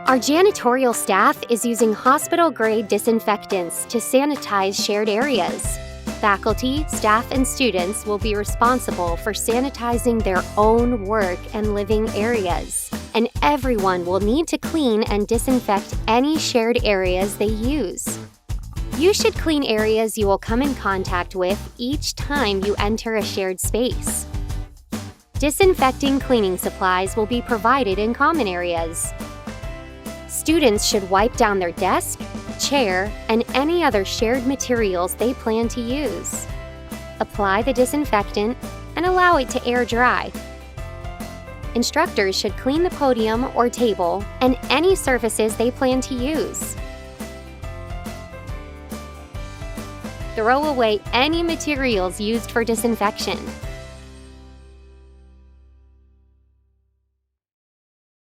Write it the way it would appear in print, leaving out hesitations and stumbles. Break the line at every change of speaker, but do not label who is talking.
Our janitorial staff is using hospital-grade disinfectants to sanitize shared areas. Faculty, staff, and students will be responsible for sanitizing their own work and living areas. And everyone will need to clean and disinfect any shared areas they use. You should clean areas you will come in contact with each time you enter a shared space. Disinfecting cleaning supplies will be provided in common areas. Students should wipe down their desk, chair, and any other shared materials they plan to use. Apply the disinfectant and allow it to air dry. Instructors should clean the podium or table and any surfaces they plan to use. Throw away any materials used for disinfection.